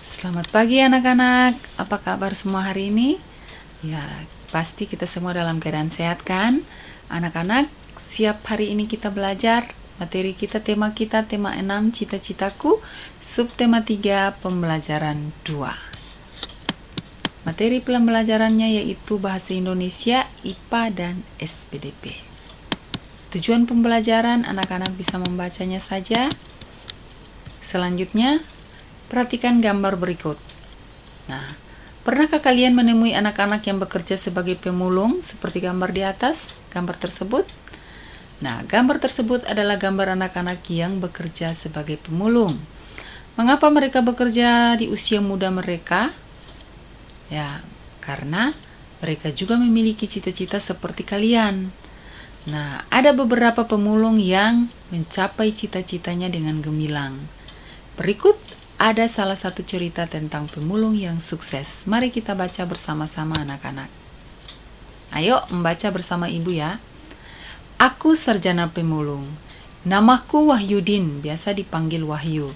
Selamat pagi anak-anak, apa kabar semua hari ini? Ya, pasti kita semua dalam keadaan sehat kan? Anak-anak, siap hari ini kita belajar? Materi kita, tema 6, cita-citaku, subtema 3, pembelajaran 2. Materi pembelajarannya yaitu Bahasa Indonesia, IPA, dan SPDP. Tujuan pembelajaran, anak-anak bisa membacanya saja. Selanjutnya, perhatikan gambar berikut. Nah, pernahkah kalian menemui anak-anak yang bekerja sebagai pemulung seperti gambar di atas, gambar tersebut? Nah, gambar tersebut adalah gambar anak-anak yang bekerja sebagai pemulung. Mengapa mereka bekerja di usia muda mereka? Ya, karena mereka juga memiliki cita-cita seperti kalian. Nah, ada beberapa pemulung yang mencapai cita-citanya dengan gemilang. Berikut ada salah satu cerita tentang pemulung yang sukses. Mari kita baca bersama-sama anak-anak. Ayo membaca bersama ibu ya. Aku sarjana pemulung. Namaku Wahyudin, biasa dipanggil Wahyu.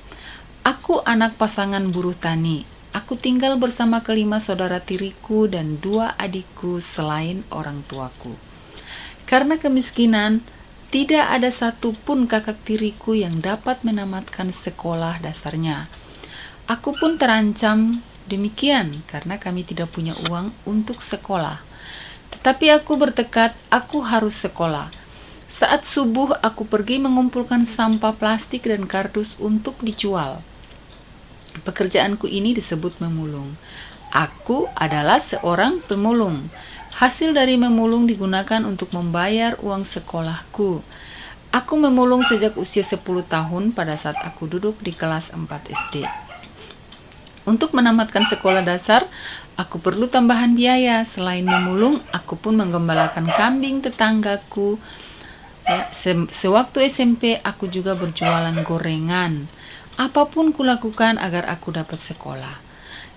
Aku anak pasangan buruh tani. Aku tinggal bersama kelima saudara tiriku dan 2 adikku selain orang tuaku. Karena kemiskinan, tidak ada satupun kakak tiriku yang dapat menamatkan sekolah dasarnya. Aku pun terancam demikian karena kami tidak punya uang untuk sekolah. Tetapi aku bertekad, aku harus sekolah. Saat subuh, aku pergi mengumpulkan sampah plastik dan kardus untuk dijual. Pekerjaanku ini disebut memulung. Aku adalah seorang pemulung. Hasil dari memulung digunakan untuk membayar uang sekolahku. Aku memulung sejak usia 10 tahun pada saat aku duduk di kelas 4 SD. Untuk menamatkan sekolah dasar, aku perlu tambahan biaya. Selain memulung, aku pun menggembalakan kambing tetanggaku. Ya, sewaktu SMP, aku juga berjualan gorengan. Apapun kulakukan agar aku dapat sekolah.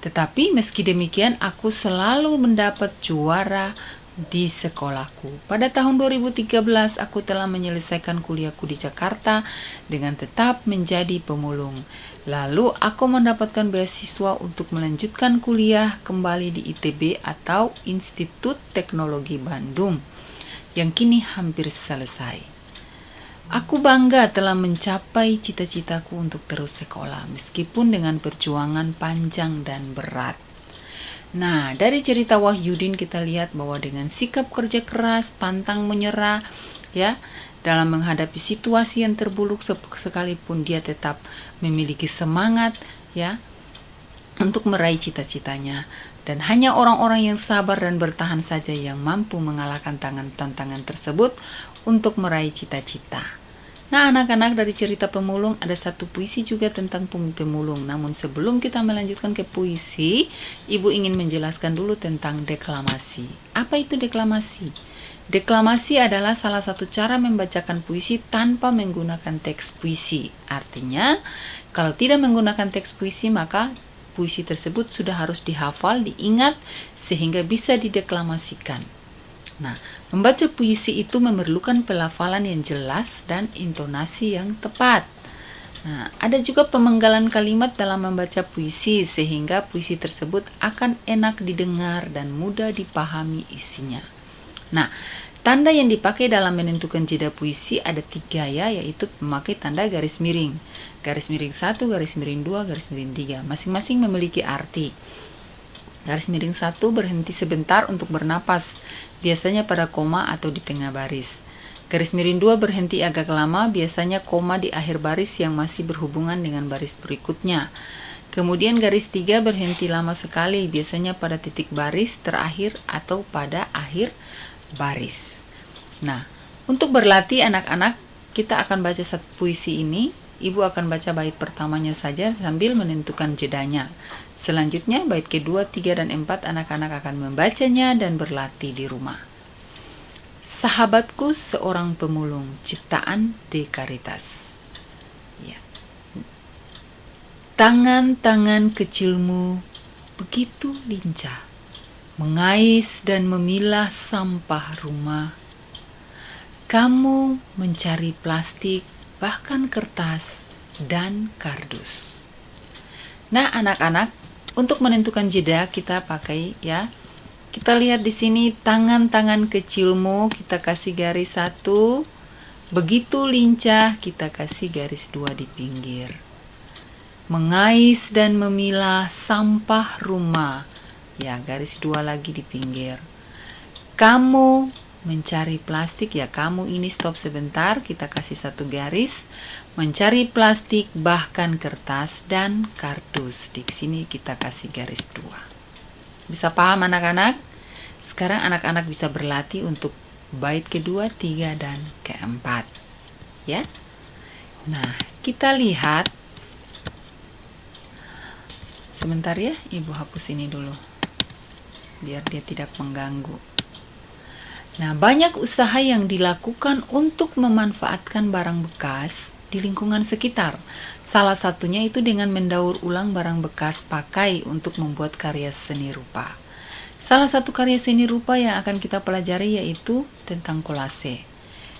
Tetapi meski demikian, aku selalu mendapat juara di sekolahku. Pada tahun 2013, aku telah menyelesaikan kuliahku di Jakarta dengan tetap menjadi pemulung. Lalu aku mendapatkan beasiswa untuk melanjutkan kuliah kembali di ITB atau Institut Teknologi Bandung, yang kini hampir selesai. Aku bangga telah mencapai cita-citaku untuk terus sekolah, meskipun dengan perjuangan panjang dan berat. Nah, dari cerita Wahyudin kita lihat bahwa dengan sikap kerja keras, pantang menyerah, ya, dalam menghadapi situasi yang terburuk sekalipun dia tetap memiliki semangat, ya, untuk meraih cita-citanya. Dan hanya orang-orang yang sabar dan bertahan saja yang mampu mengalahkan tantangan tersebut untuk meraih cita-cita. Nah, anak-anak, dari cerita pemulung ada satu puisi juga tentang pemulung. Namun sebelum kita melanjutkan ke puisi, Ibu ingin menjelaskan dulu tentang deklamasi. Apa itu deklamasi? Deklamasi adalah salah satu cara membacakan puisi tanpa menggunakan teks puisi. Artinya, kalau tidak menggunakan teks puisi, maka puisi tersebut sudah harus dihafal, diingat, sehingga bisa dideklamasikan. Nah, membaca puisi itu memerlukan pelafalan yang jelas dan intonasi yang tepat. Nah, ada juga pemenggalan kalimat dalam membaca puisi sehingga puisi tersebut akan enak didengar dan mudah dipahami isinya. Nah, tanda yang dipakai dalam menentukan jeda puisi ada 3 ya, yaitu memakai tanda garis miring. Garis miring 1, garis miring 2, garis miring 3. Masing-masing memiliki arti. Garis miring 1 berhenti sebentar untuk bernapas, biasanya pada koma atau di tengah baris. Garis miring 2 berhenti agak lama, biasanya koma di akhir baris yang masih berhubungan dengan baris berikutnya. Kemudian garis 3 berhenti lama sekali, biasanya pada titik baris terakhir atau pada akhir baris. Nah, untuk berlatih anak-anak, kita akan baca satu puisi ini. Ibu akan baca bait pertamanya saja sambil menentukan jedanya. Selanjutnya, bait kedua, 3, dan 4 anak-anak akan membacanya dan berlatih di rumah. Sahabatku seorang pemulung, ciptaan Dekaritas. Ya. Tangan-tangan kecilmu begitu lincah, mengais dan memilah sampah rumah. Kamu mencari plastik, bahkan kertas dan kardus. Nah, anak-anak, untuk menentukan jeda kita pakai ya. Kita lihat di sini tangan-tangan kecilmu kita kasih garis 1. Begitu lincah kita kasih garis 2 di pinggir. Mengais dan memilah sampah rumah. Ya, garis 2 lagi di pinggir. Kamu mencari plastik, ya kamu ini stop sebentar, kita kasih 1 garis. Mencari plastik bahkan kertas dan kardus. Di sini kita kasih garis 2. Bisa paham anak-anak? Sekarang anak-anak bisa berlatih untuk bait kedua, 3, dan keempat. Ya. Nah, kita lihat. Sebentar ya, Ibu hapus ini dulu. Biar dia tidak mengganggu. Nah, banyak usaha yang dilakukan untuk memanfaatkan barang bekas di lingkungan sekitar. Salah satunya itu dengan mendaur ulang barang bekas pakai untuk membuat karya seni rupa. Salah satu karya seni rupa yang akan kita pelajari yaitu tentang kolase.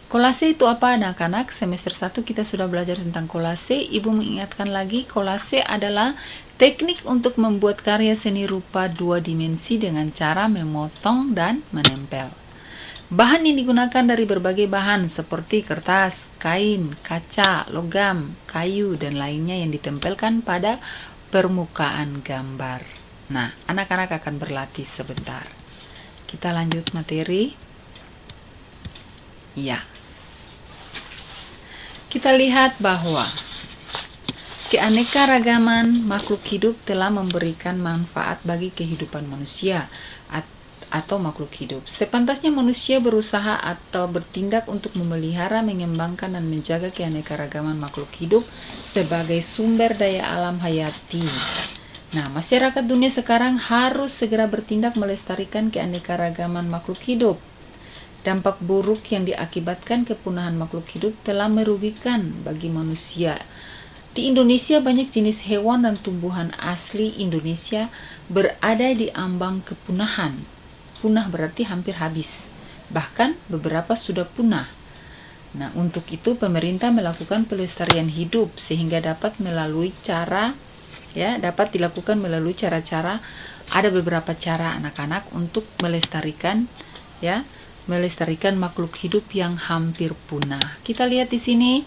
Kolase itu apa anak-anak? Semester 1 kita sudah belajar tentang kolase. Ibu mengingatkan lagi, kolase adalah teknik untuk membuat karya seni rupa 2 dimensi dengan cara memotong dan menempel. Bahan yang digunakan dari berbagai bahan seperti kertas, kain, kaca, logam, kayu, dan lainnya yang ditempelkan pada permukaan gambar. Nah, anak-anak akan berlatih sebentar. Kita lanjut materi. Ya. Kita lihat bahwa keanekaragaman makhluk hidup telah memberikan manfaat bagi kehidupan manusia atau makhluk hidup. Sepantasnya manusia berusaha atau bertindak untuk memelihara, mengembangkan, dan menjaga keanekaragaman makhluk hidup sebagai sumber daya alam hayati. Nah, masyarakat dunia sekarang harus segera bertindak melestarikan keanekaragaman makhluk hidup. Dampak buruk yang diakibatkan kepunahan makhluk hidup telah merugikan bagi manusia. Di Indonesia banyak jenis hewan dan tumbuhan asli Indonesia berada di ambang kepunahan. Punah berarti hampir habis. Bahkan beberapa sudah punah. Nah, untuk itu pemerintah melakukan pelestarian hidup sehingga dapat dilakukan melalui cara-cara. Ada beberapa cara anak-anak untuk melestarikan makhluk hidup yang hampir punah. Kita lihat di sini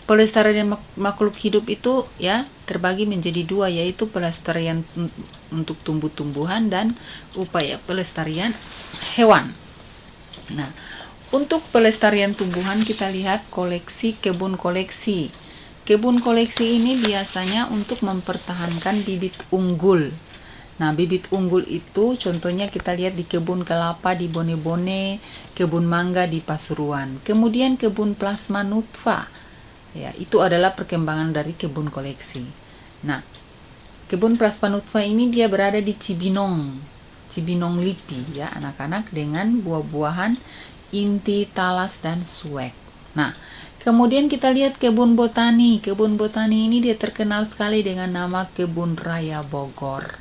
pelestarian makhluk hidup itu ya terbagi menjadi 2, yaitu pelestarian untuk tumbuh-tumbuhan dan upaya pelestarian hewan. Nah, untuk pelestarian tumbuhan kita lihat koleksi kebun koleksi. Kebun koleksi ini biasanya untuk mempertahankan bibit unggul. Nah, bibit unggul itu contohnya kita lihat di kebun kelapa di Bone-Bone, kebun mangga di Pasuruan. Kemudian kebun plasma nutfa. Ya, itu adalah perkembangan dari kebun koleksi. Nah, kebun plasma nutfa ini dia berada di Cibinong Lipi ya anak-anak, dengan buah-buahan inti, talas, dan suek. Nah, kemudian kita lihat kebun botani. Kebun botani ini dia terkenal sekali dengan nama Kebun Raya Bogor.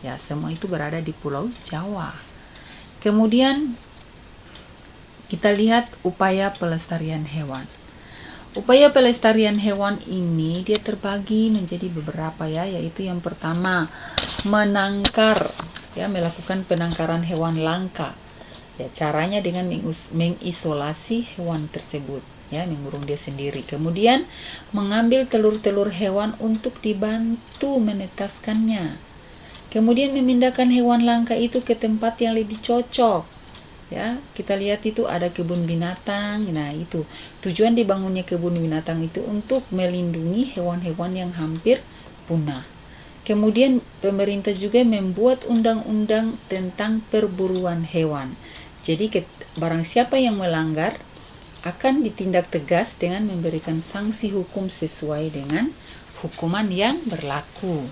Ya, semua itu berada di Pulau Jawa. Kemudian kita lihat upaya pelestarian hewan. Upaya pelestarian hewan ini dia terbagi menjadi beberapa ya, yaitu yang pertama menangkar, ya melakukan penangkaran hewan langka. Ya, caranya dengan mengisolasi hewan tersebut, ya mengurung dia sendiri. Kemudian mengambil telur-telur hewan untuk dibantu menetaskannya. Kemudian memindahkan hewan langka itu ke tempat yang lebih cocok. Ya, kita lihat itu ada kebun binatang. Nah, itu tujuan dibangunnya kebun binatang itu untuk melindungi hewan-hewan yang hampir punah. Kemudian pemerintah juga membuat undang-undang tentang perburuan hewan. Jadi barang siapa yang melanggar akan ditindak tegas dengan memberikan sanksi hukum sesuai dengan hukuman yang berlaku.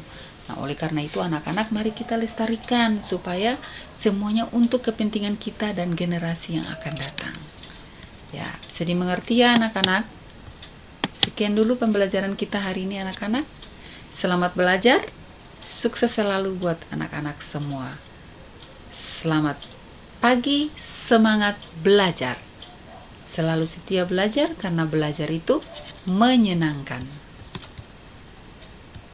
Nah, oleh karena itu anak-anak mari kita lestarikan supaya semuanya untuk kepentingan kita dan generasi yang akan datang. Ya, bisa dimengerti ya anak-anak? Sekian dulu pembelajaran kita hari ini anak-anak. Selamat belajar. Sukses selalu buat anak-anak semua. Selamat pagi, semangat belajar. Selalu setia belajar karena belajar itu menyenangkan.